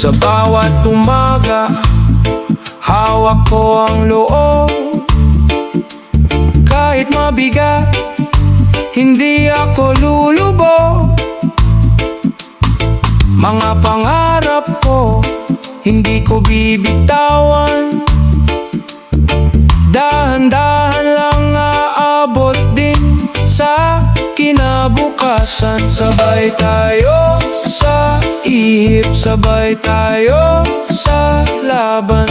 Sa bawat umaga, hawak ko ang loob. Kahit mabigat, hindi ako lulubog. Mga pangarap ko, hindi ko bibitawan. Dahan-dahan lang aabot din sa kinabukasan. Sabay tayo sa ihip, sabay tayo sa laban.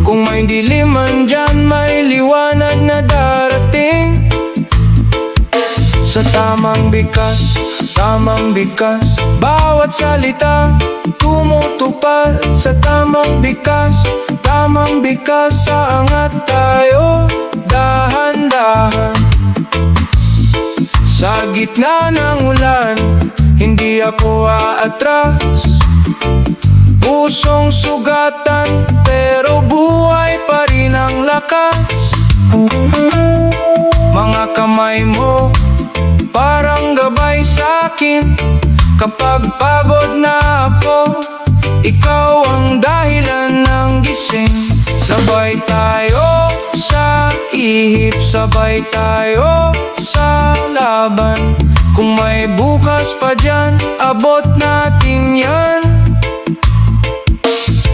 Kung may diliman dyan, may liwanag na darating. Sa tamang bigkas, bawat salita tumutupad. Sa tamang bigkas, sa angat tayo, dahan-dahan. Sa gitna ng ulan, hindi ako aatras. Pusong sugatan, pero buhay pa rin ang lakas. Mga kamay mo, parang gabay sa'kin. Kapag pagod na ako, ikaw ang dahilan ng gising. Sabay tayo sa ihip, sabay tayo sa laban. Kung may bukas pa dyan, abot natin yan.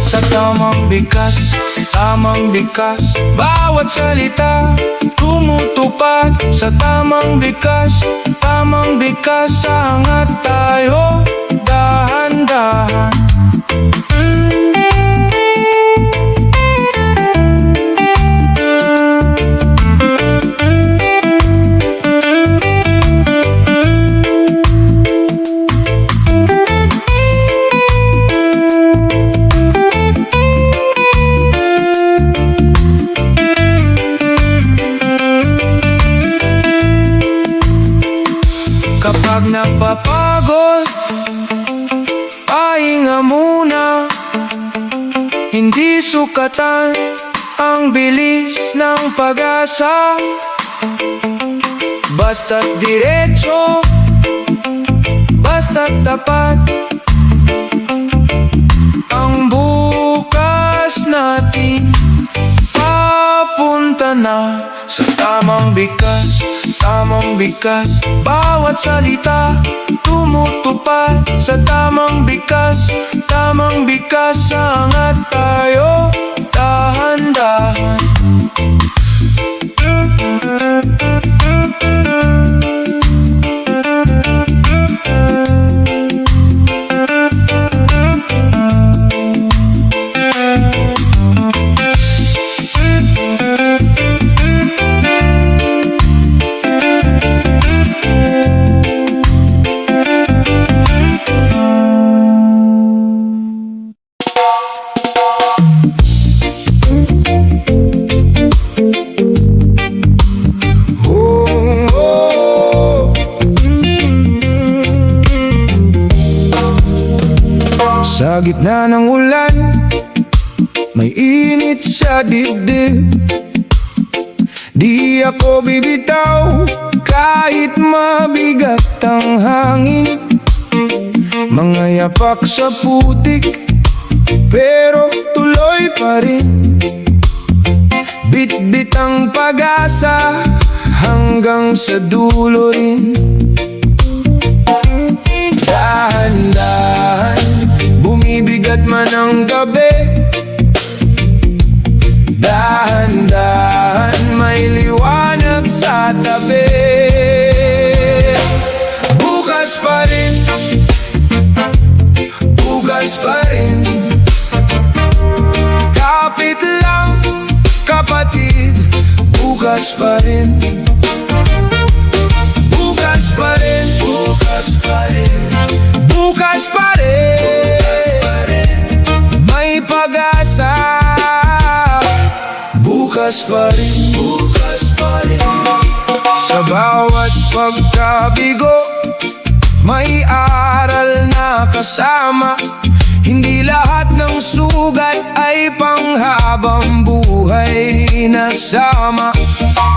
Sa tamang bigkas, bawat salita tumutupad. Sa tamang bigkas, sa angat tayo, dahan-dahan. Kapag napapagod, pahinga muna. Hindi sukatan ang bilis ng pag-asa. Basta't diretso, basta't tapat. Ang bukas natin papunta na. Sa tamang bigkas, bawat salita tumutupad. Sa tamang bigkas, sa angat tayo, dahan-dahan. Sa gitna ng ulan, may init sa dibdib. Di ako bibitaw kahit mabigat ang hangin. Mga yapak sa putik, pero tuloy pa rin. Bit-bit ang pag-asa hanggang sa dulo rin. Dahan-dahan, bumibigat man ang gabi. Dahan-dahan, may liwanag sa tabi. Bukas pa rin, kapit lang kapatid. Bukas pa rin, may pag-asa. Bukas pa rin, sa bawat pagkabigo, may aral na kasama. Hindi lahat ng sugat ay panghabang buhay na sama.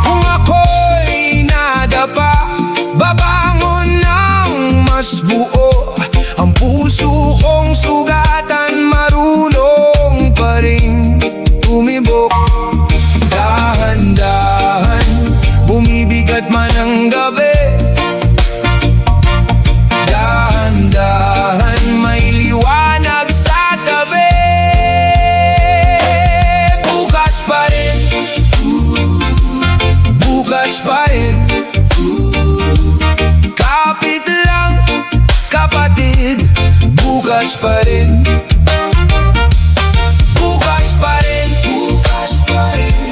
Kung ako'y nadapa, babangon ng mas buo. Ang puso kong sugatan, marunong lumibok. Dahan-dahan, bumibigat man ang gabi. Dahan-dahan, may liwanag sa tabi. Bukas pa rin, bukas pa rin. Kapit lang, kapatid, bukas pa rin. Bukas pa rin, bukas pa rin.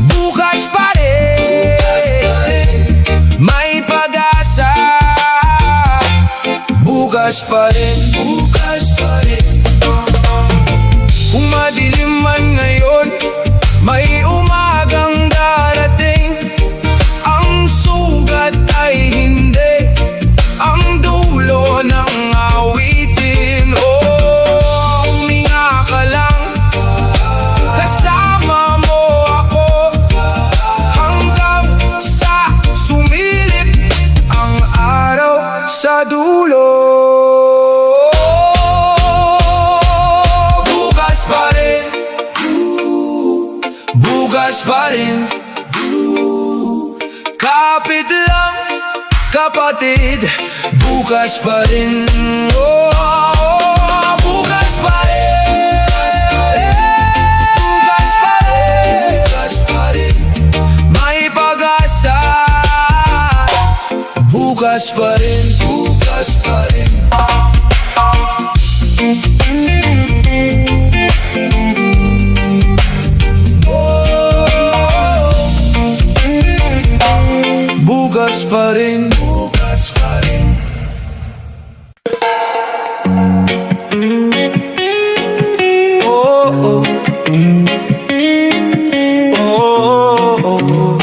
Bukas pa rin, may pag-asa. Bukas pa rin, bukas pa rin. Kung madilim man ngayon, may umagang darating. Ang sugat ay hindi ang dulo ng awitin. Oh, huminga ka lang, kasama mo ako, hanggang sa sumilip ang araw sa dulo. Bukas pa rin, bukas pa rin. Kapit lang, kapatid, bukas pa rin. Oh, bukas pa rin. Bukas pa rin, bukas pa rin. May pag-asa. Bukas pa rin, bukas pa rin. Bukas pa rin, bukas pa rin. Oh, oh. Oh, oh.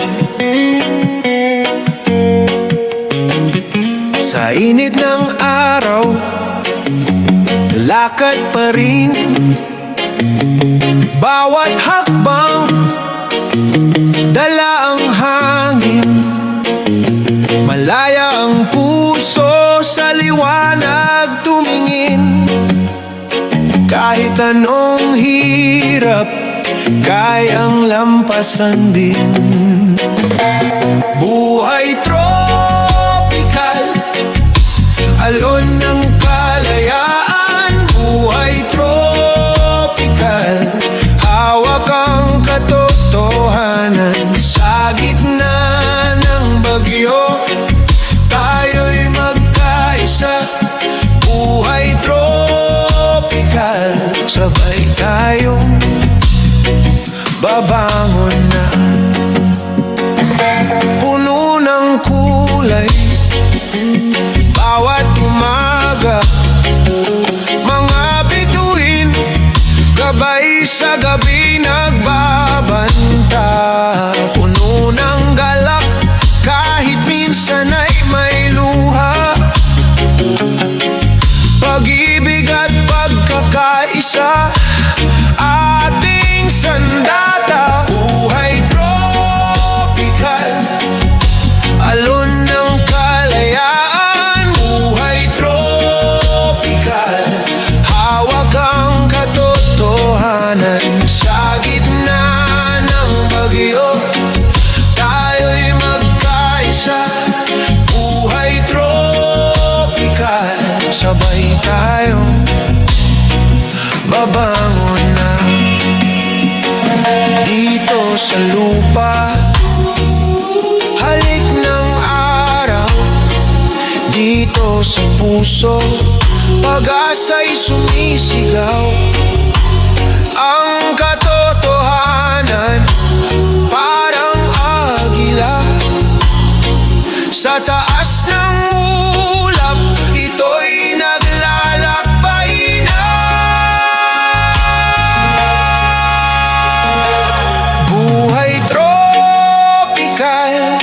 Sa init ng araw, lakad pa rin. Bawat hakbang, dala ang hangin. Malaya ang puso sa liwanag tumingin. Kahit anong hirap, kayang lampasan din. Buhay tropical, alon ng kalayaan. Buhay tropical, hawak ang katotohanan. Sa gitna ng bagyo, tayo'y magkaisa. Buhay tropical, sabay tayong babangon na. Puno ng kulay, bawat umaga. Mga bituin, gabay sa gabi nagbabanta. Puno ng galak, kahit minsan ay may luha. Pag-ibig at pagkakaisa, ating sandata. Buhay tropical, alon ng kalayaan. Buhay tropical, hawak ang katotohanan. Sa gitna ng bagyo, tayo'y magkaisa. Buhay tropical, sabay tayong babangon na. Dito sa lupa, halik ng araw. Dito sa puso, pag-asa'y sumisigaw. Ang katotohanan, parang agila. Sa taas ng ulap, ito'y naglalakbay na. Buhay tropical,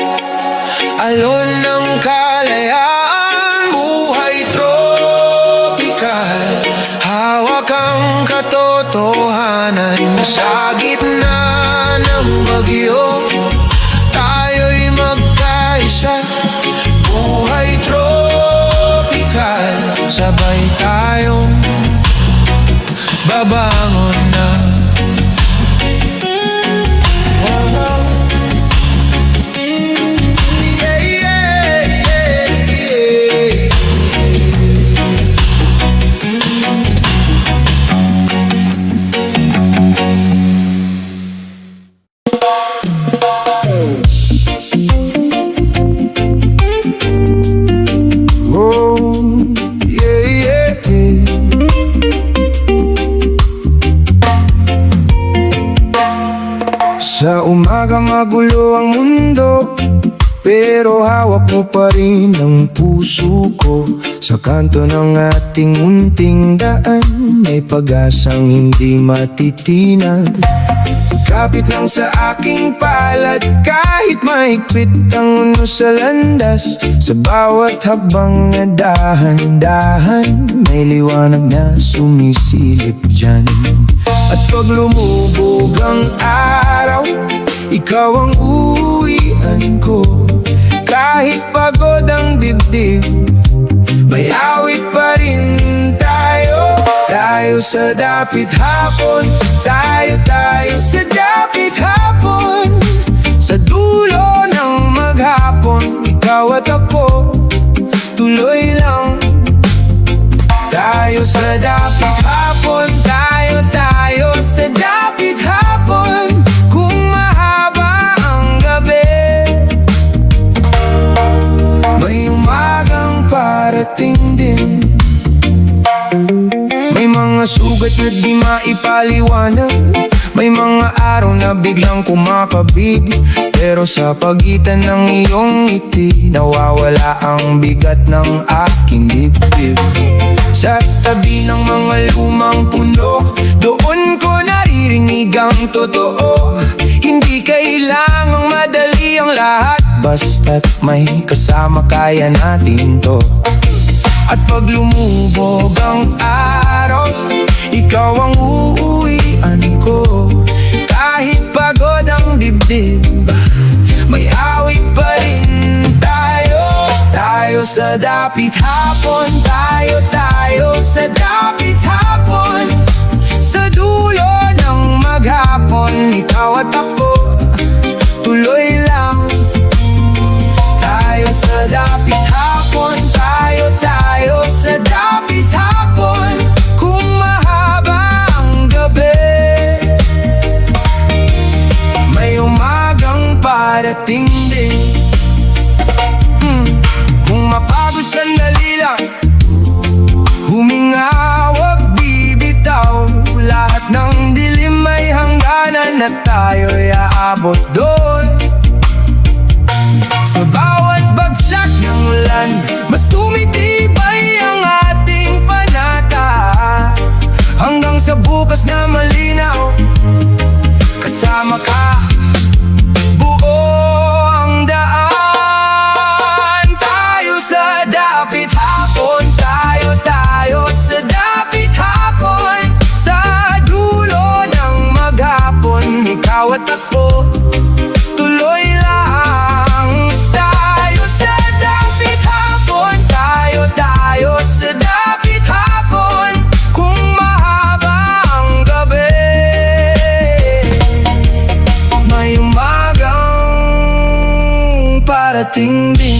alon ng kalayaan. Buhay tropical, hawak ang Sa umaga magulo ang mundo, pero hawak mo pa rin ang puso ko. Sa kanto ng ating munting daan, may pag-asang hindi matitinag. Kapit lang sa aking palad, kahit mahigpit ang uno sa landas. Sa bawat habang na dahan-dahan, may liwanag na sumisilip dyan. At pag lumubog ang araw, ikaw ang uwian ko. Kahit pagod ang dibdib, may awit pa rin tayo. Tayo sa dapit hapon, tayo sa dapit hapon. Sa dulo ng maghapon, ikaw at ako, tuloy lang. Tayo sa dapit hapon, tayo sa dapit hapon. Kung mahaba ang gabi, may umagang parating din. May mga sugat na di maipaliwanag, may mga araw na biglang kumakabig. Pero sa pagitan ng iyong ngiti, nawawala ang bigat ng aking dibdib. Sa tabi ng mga lumang puno, doon ko naririnig ang totoo. Hindi kailangang madali ang lahat, basta't may kasama kaya natin to. At pag lumubog ang araw, ikaw ang uuwian ko. Kahit pagod ang dibdib, may awit pa rin tayo. Tayo sa dapit hapon, tayo sa dapit hapon. Sa dulo ng maghapon, ikaw at ako, tuloy lang. Tayo sa dapit hapon, tayo sa dapit hapon. Kung mahaba ang gabi, may umagang parating din. Kung mapagod sandali lang, huminga, wag bibitaw. Lahat ng dilim may hangganan at tayo'y aabot doon. Sa bawat bagsak ng ulan, mas tumitibay ang ating panata. Hanggang sa bukas na malinaw, kasama ka, buo ang daan. Tayo sa dapit hapon, tayo sa dapit hapon. Sa dulo ng maghapon, ikaw at ako, tuloy lang. Tayo sa dapit hapon, tayo sa dapit hapon. Kung mahaba ang gabi, may umagang parating din.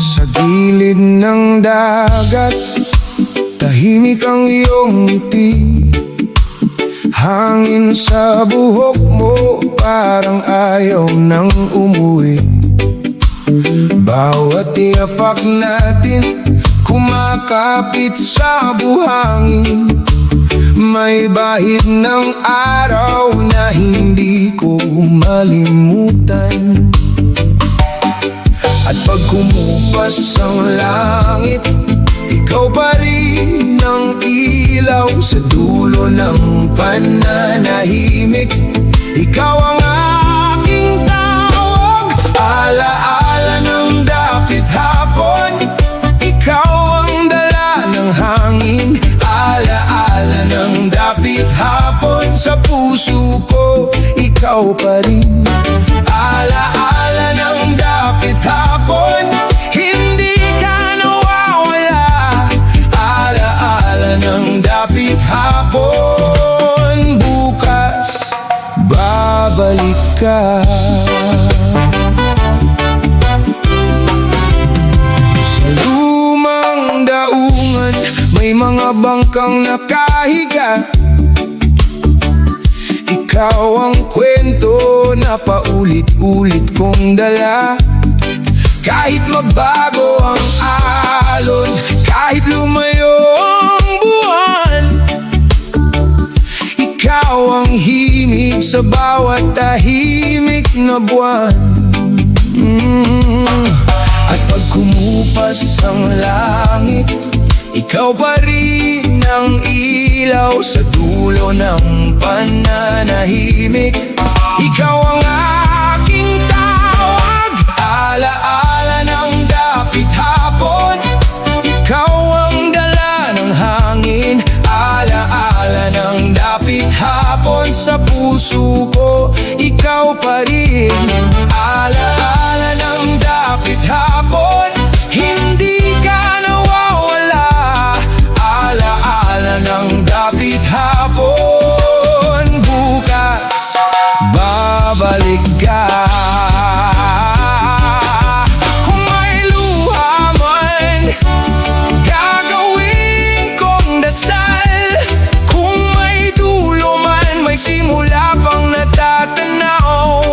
Sa gilid ng dagat, tahimik ang iyong ngiti. Hangin sa buhok mo, parang ayaw nang umuwi. Bawat iyapak natin, kumakapit sa buhangin. May bahid ng araw na hindi ko malimutan. At pag kumupas ang langit, ikaw pa rin ang ilaw sa dulo ng pananahimik. Ikaw ang aking tawag, alaala ng dapit hapon. Ikaw ang dala ng hangin, alaala ng dapit hapon. Sa puso ko, ikaw pa rin, alaala ng dapit hapon. Hindi ka nawawala, alaala ng dapit hapon. Bukas, babalik babalik ka. Sa lumang daungan may mga bangkang nakahiga. Ikaw ang kwento na paulit-ulit kong dala. Kahit magbago ang alon, kahit lumayo ang buwan, ikaw ang himig sa bawat tahimik na buwan. At pag kumupas ang langit, ikaw pa rin ang ilaw sa dulo ng pananahimik. Ikaw ang aking tawag, alaala ng dapit hapon. Ikaw ang dala ng hangin, alaala ng dapit hapon. Sa puso ko, ikaw pa rin, alaala ng dapit hapon. Hindi ka nawawala, alaala ng dapit hapon. Bukas, babalik ka. Kung may luha man, gagawin kong dasal. Kung may dulo man, may simula pang natatanaw.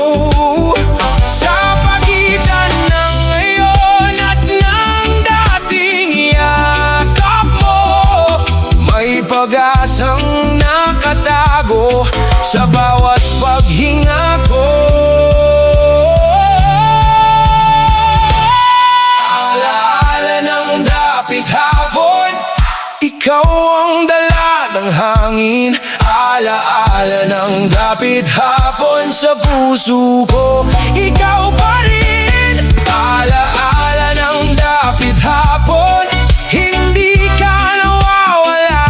Sa pagitan ng ngayon at ng dating yakap mo, may pag-asang nakatago sa bawat paghinga ko. Alaala ng dapit hapon, ikaw ang dala ng hangin, alaala ng dapit hapon. Sa puso ko, ikaw pa rin, alaala ng dapit hapon. Hindi ka nawawala,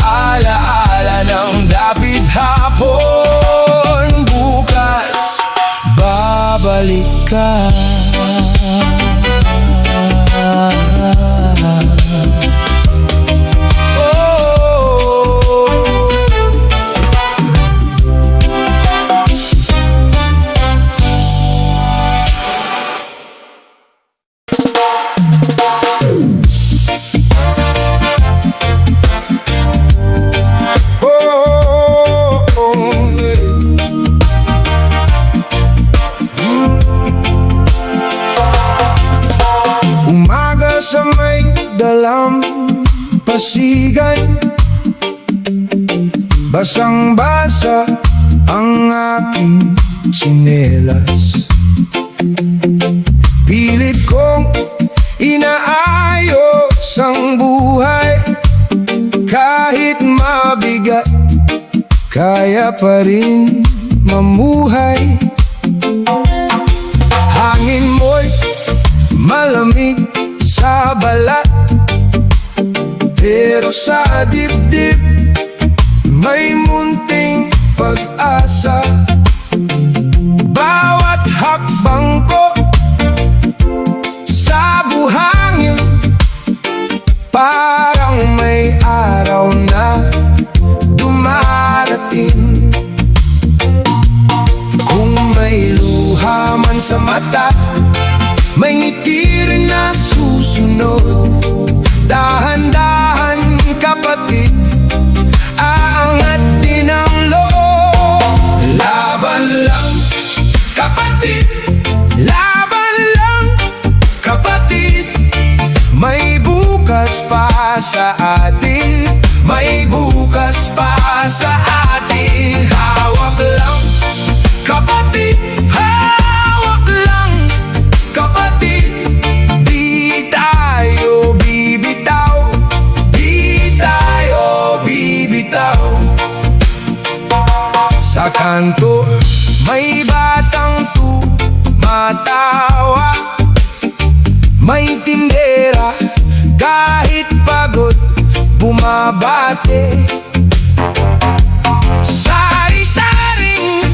alaala ng dapit hapon. Bukas, babalik ka. Umaga sa may dalampasigan, basang-basa ang aking tsinelas. Pilit kong inaayos ang buhay, kahit mabigat, kaya pa rin mamuhay. Hangin mo'y malamig sa balat, pero sa dibdib may munting pag-asa. Bawat hakbang ko sa buhangin, parang may araw na dumarating. Kung may luha man sa mata, may ngiti rin na susunod. Dahan-dahan kapatid, aangat din ang loob. Laban lang kapatid, laban lang kapatid. May bukas pa sa atin, may bukas pa sa atin. Hawak lang kapatid, hawak lang kapatid. Di tayo bibitaw, di tayo bibitaw. Sa kanto may batang tumatawa, may tindera kahit pagod bumabate. Sari-saring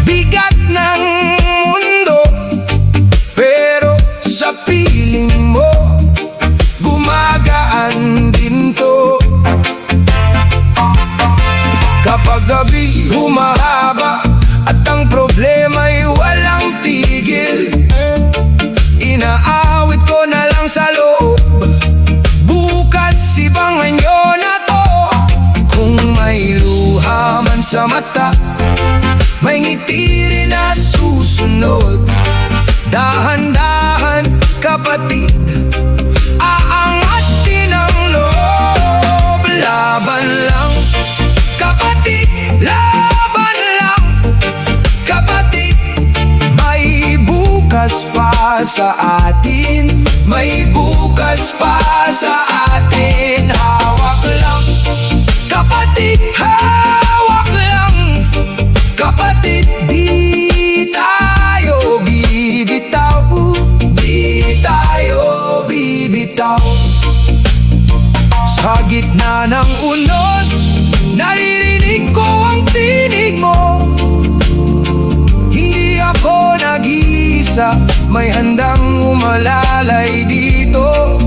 bigat ng mundo, pero sa piling mo gumagaan din to. Kapag gabi humahaba at ang problema mata, may ngiti rin na susunod. Dahan-dahan kapatid, aangat din ang loob. Laban lang kapatid, laban lang kapatid. May bukas pa sa atin, may bukas pa sa atin. Hawak lang kapatid, hawak lang kapatid. Di tayo bibitaw, di tayo bibitaw. Sa gitna ng unos, naririnig ko ang tinig mo. Hindi ako nag-iisa, may handang umalalay dito.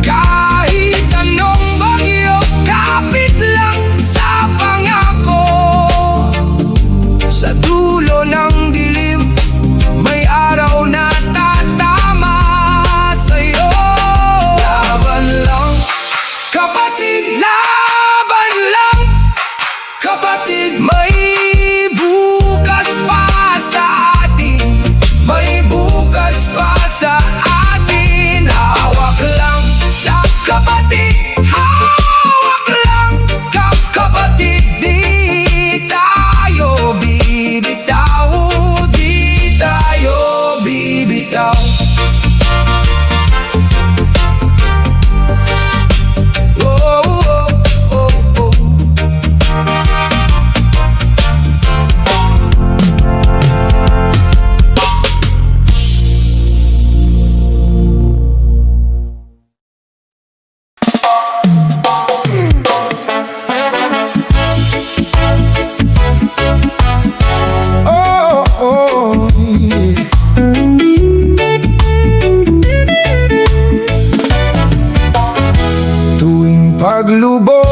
Kahit anong bagyo, kapit lang sa pangako. Sa dulo ng dilim, may araw na tatama sa'yo. Laban lang kapatid, laban lang kapatid. May bukas pa sa atin, may bukas pa sa atin. Hawak lang kapatid, hawak lang kapatid. Di tayo bibitaw, di tayo bibitaw. Paglubog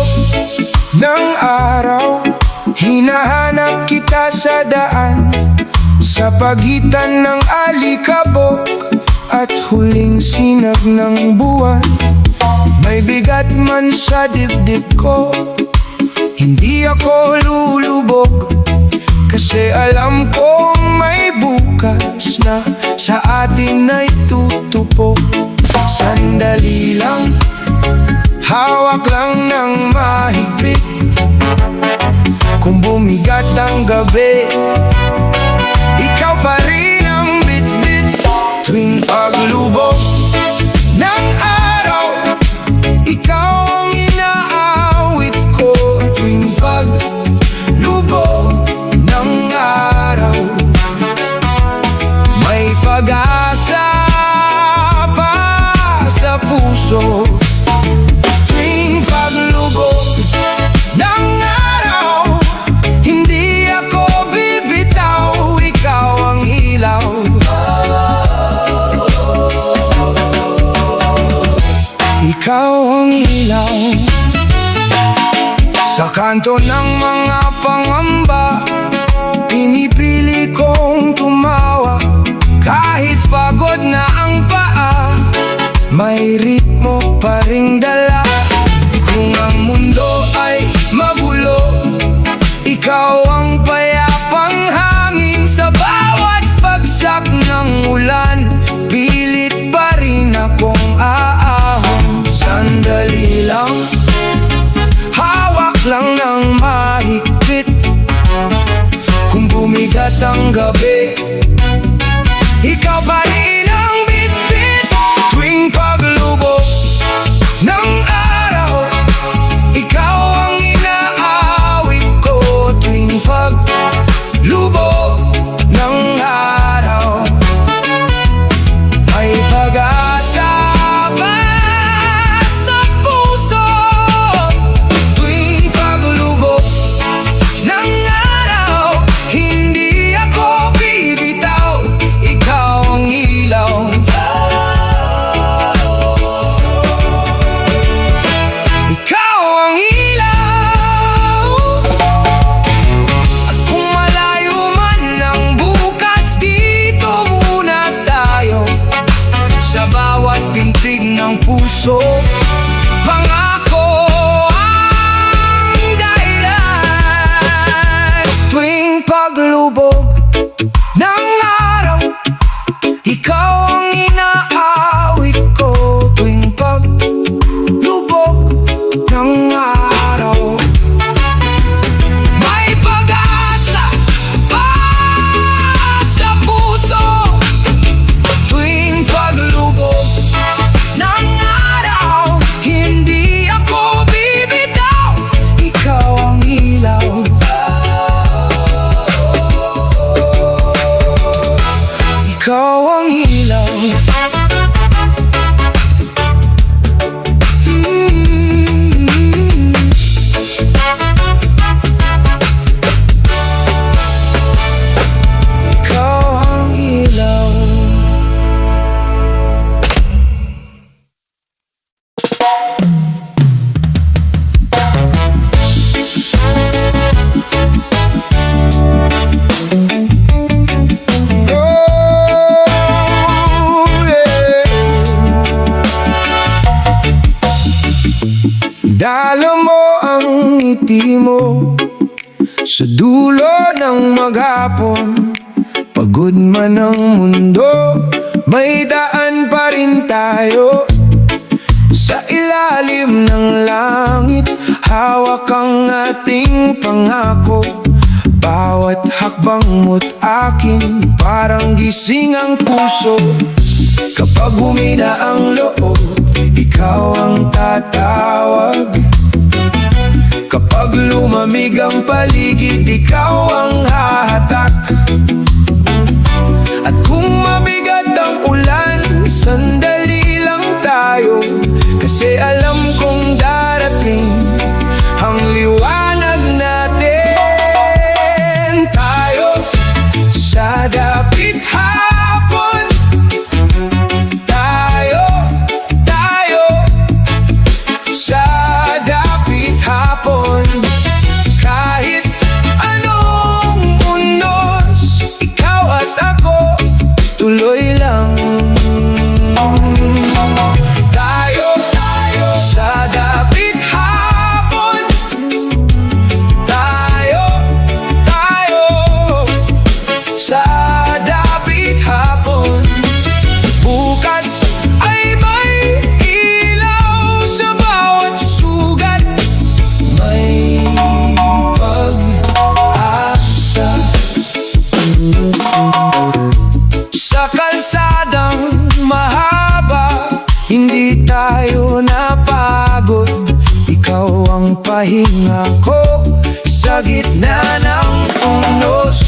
ng araw, hinahanap kita sa daan, sa pagitan ng alikabok at huling sinag ng buwan. May bigat man sa dibdib ko, hindi ako lulubog, kasi alam kong may bukas na sa atin ay tutupok. Sandali lang, hawak lang ng mahigpit. Kung bumigat ang gabi, ikaw pa rin ang bitbit. Tuwing paglubog ng araw, ikaw ang inaawit ko. Tuwing paglubog ng araw, may pag-asa pa sa puso. Paglubog ng araw, hindi ako bibitaw. Ikaw ang ilaw, ikaw ang ilaw. Sa kanto ng mga pangamba, pinipili kong tumawa. Kahit pagod na ang paa, may ritmo pa ring dala. Kung ang mundo ay magulo, ikaw ang payapang hangin. Sa bawat bagsak ng ulan, pilit pa rin akong aahon. Sandali lang, hawak lang ng mahigpit. Kung bumigat ang gabi, ikaw pa rin ang bitbit. Tuwing paglubog ng araw, ikaw ang inaawit ko. Tuwing paglubog ng araw, may pag-asa pa sa puso. Tuwing paglubog ng araw, hindi ako bibitaw. Ikaw ang ilaw, Dala mo ang ngiti mo sa dulo ng maghapon. Pagod man ang mundo, may daan pa rin tayo. Sa ilalim ng langit, hawak ang ating pangako. Bawat hakbang mo't akin, parang gising ang puso. Kapag humina ang loob, ikaw ang tatawag. Kapag lumamig ang paligid, ikaw ang hahatak. At kung mabigat ang ulan, sandali lang tayo. Kasi alam kong darating ang liwanag natin. Tayo sa dapit hapon, tayo sa dapit hapon. Kahit anong unos, ikaw at ako, tuloy lang. Tayo sa dapit hapon, tayo sa dapit hapon. Bukas ay may ilaw sa bawat sugat, may pag-asa. Sa kalsadang mahaba, hindi tayo napagod. Ikaw ang pahinga ko sa gitna ng unos.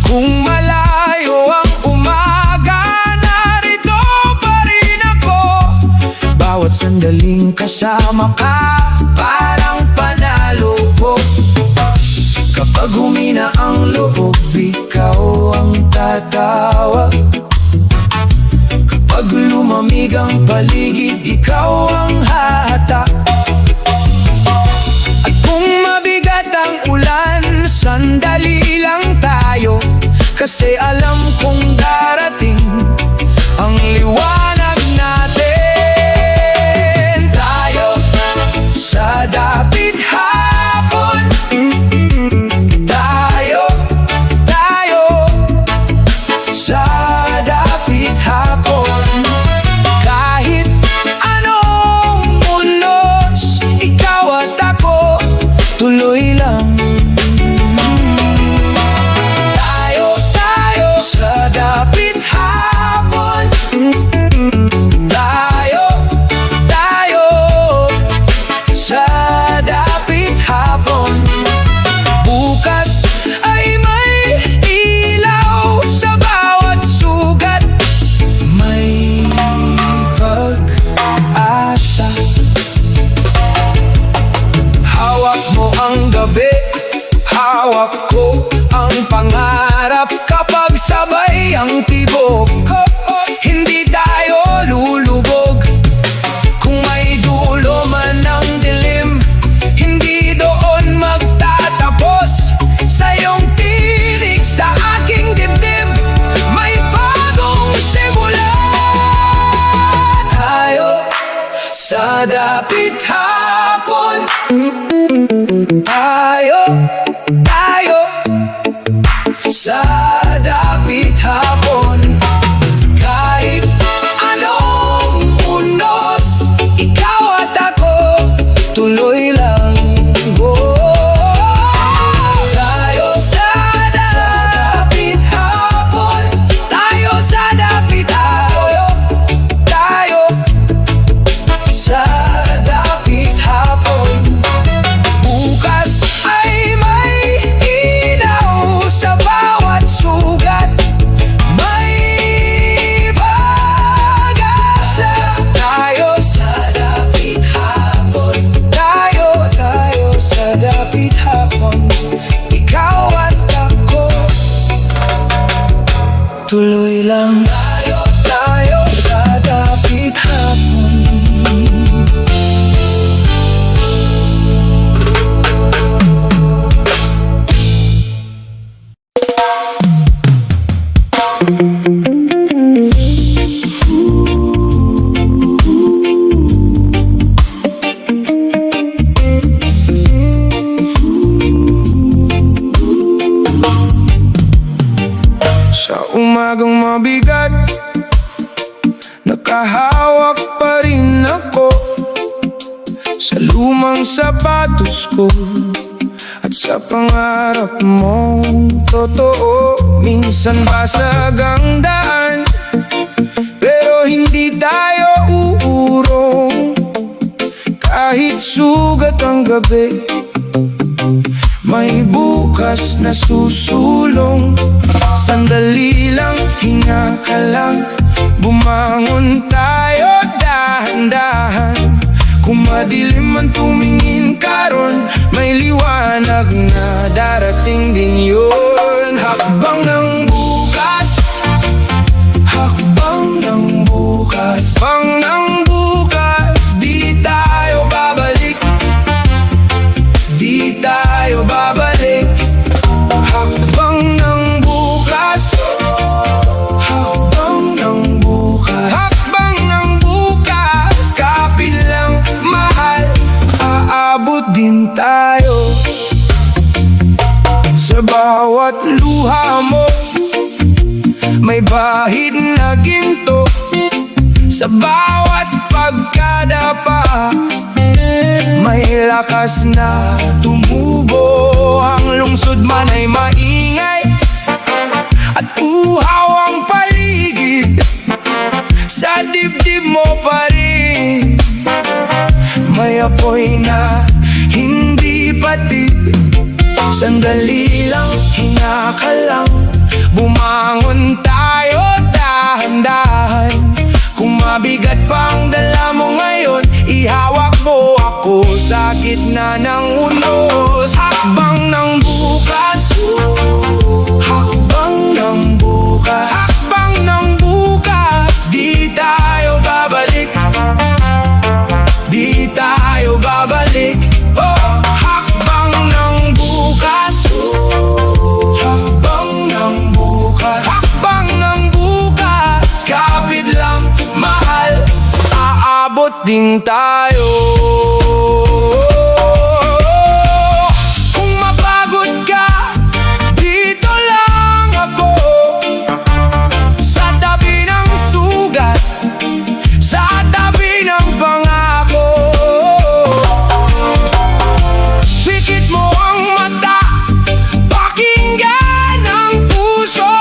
Kung malayo ang umaga, narito pa rin ako. Bawat sandaling kasama ka, parang panalo ko. Kapag humina ang loob, ikaw ang tatawag. Kapag lumamig ang paligid, ikaw ang hahatak. At kung mabigat ang ulan, sandali lang tayo. Kasi alam kong darating ang liwanag natin. Tayo sa dapit hapon, tayo sa dapit hapon. Kahit anong unos, ikaw at ako, tuloy lang. Tayo sa dapit hapon, tayo sa dapit hapon. Bukas ay may ilaw sa bawat sugat, may pag-asa. Hawak mo ang gabi, hawak ko ang pangarap. Kapag sabay ang tibok, hindi tayo lulubog. Kung may dulo man ang dilim, hindi doon magtatapos. Sa iyong tinig, sa aking dibdib, may bagong simula. Tayo sa dapit hapon, tayo sa dapit hapon. Kahit anong unos, ikaw at ako, tuloy lang. Tayo sa dapit hapon, tayo sa dapit hapon, tayo sa dapit hapon. Bukas ay may ilaw sa bawat sugat, may pag-asa. Tayo sa dapit hapon, tayo sa dapit hapon. Ikaw at ako, tuloy lang. Tayo sa dapit hapon. Sa umagang mabigat, nakahawak pa rin ako sa lumang sapatos ko at sa pangarap mong totoo. Minsan basag ang daan, pero hindi tayo uurong. Kahit sugat ang gabi, may bukas na susulong. Sandali lang, hinga ka lang, bumangon tayo dahan-dahan. Kung madilim man tumingin karon, may liwanag na darating din yun. Hakbang ng bukas, hakbang ng bukas, hakbang ng bukas. Di tayo babalik, di tayo babalik. Hakbang ng bukas, hakbang ng bukas, hakbang ng bukas. Kapit lang, mahal, aabot din tayo. Sa bawat luha mo, may bahid na ginto. Sa bawat pagkadapa, may lakas na tumubo. Ang lungsod man ay maingay at uhaw ang paligid, sa dibdib mo pa rin may apoy na hindi patid. Sandali lang, hinga ka lang, bumangon tayo dahan-dahan. Kung mabigat pang dala mo ngayon, ihawak mo ako sa gitna ng unos. Hakbang ng bukas, hakbang ng bukas, hakbang ng bukas. Di tayo babalik, di tayo babalik. Oh, hakbang ng bukas, hakbang ng bukas, hakbang ng bukas. Kapit lang, mahal, aabot din tayo. Kung mapagod ka, dito lang ako, sa tabi ng sugat, sa tabi ng pangako. Pikit mo ang mata, pakinggan ang puso.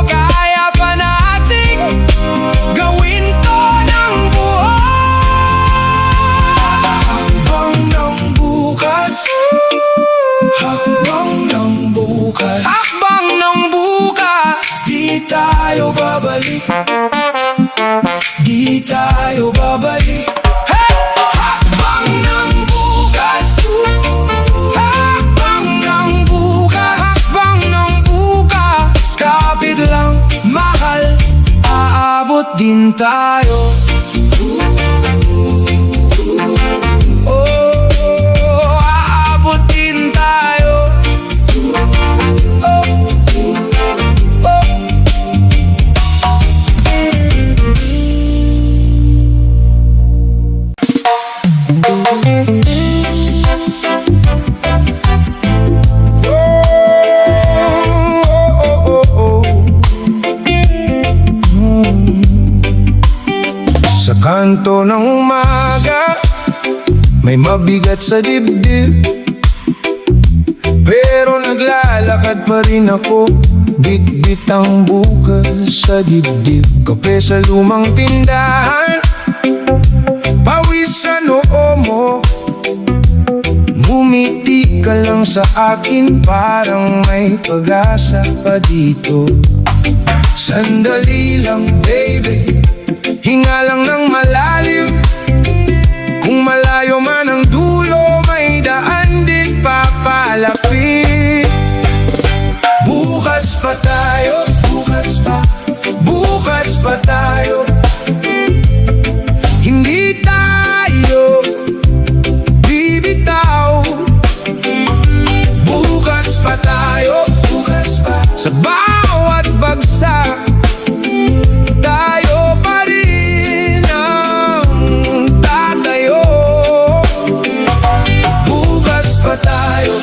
Kaya pa nating gawin to ng buhay. Hakbang ng bukas, hakbang ng bukas, hakbang ng bukas. Di tayo babalik, di tayo babalik. Hey! Hakbang ng bukas, hakbang ng bukas, hakbang ng bukas. Kapit lang, mahal, aabot din tayo. Oh, aabot din tayo. Oh, oh. Sa kanto ng umaga, may mabigat sa dibdib, pero naglalakad pa rin ako. Bit-bit ang bukas sa dibdib. Kape sa lumang tindahan, pawis sa noo mo. Ngumiti ka lang sa akin, parang may pag-asa pa dito. Sandali lang baby, hinga lang ng malalim. Kung malayo man ang dulo, may daan din papalapit. Bukas pa tayo, bukas pa tayo. Hindi tayo bibitaw. Bukas pa tayo, sa bawat bagsak, tayo pa rin ang tatayo. Bukas pa tayo,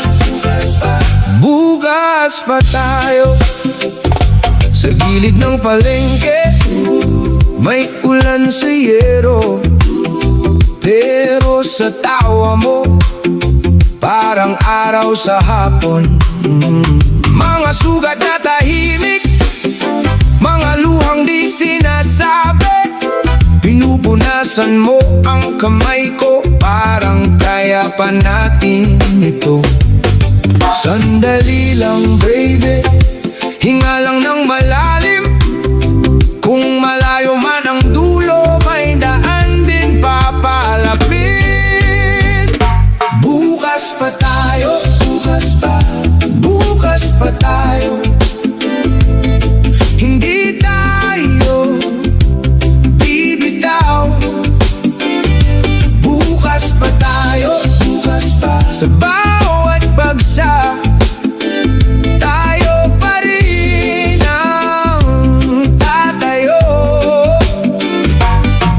bukas pa tayo. gilid ng palengke, may ulan sa yero, pero sa tawa mo parang araw sa hapon. Mga sugat na tahimik, mga luhang di sinasabi, pinupunasan mo ang kamay ko, parang kaya pa natin ito. Sandali lang baby, hinga lang ng malalim. Kung malayo man ang dulo, may daan din papalapit. Bukas pa tayo, bukas pa tayo. Hindi tayo bibitaw. Bukas pa tayo, sa bawat bagsak tayo pa rin ang tatayo.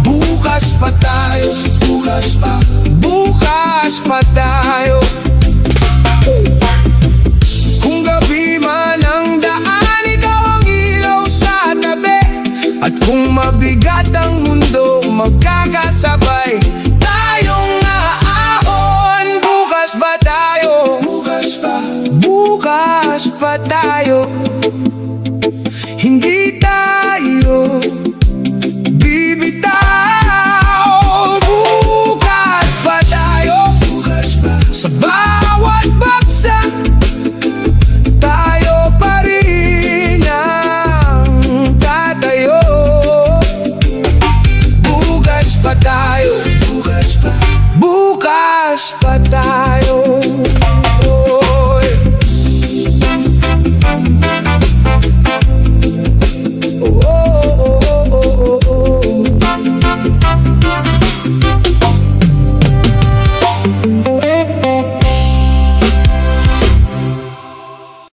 Bukas pa tayo, bukas pa tayo. Kung gabi man ang daan, ikaw ang ilaw sa tabi. At kung mabigat ang mundo, magkakasabay tayong aahon. Bukas pa tayo, bukas pa tayo. Hindi tayo bibitaw. Bukas pa tayo, sa bawat bagsak tayo pa rin ang tatayo. Bukas pa tayo, bukas pa tayo.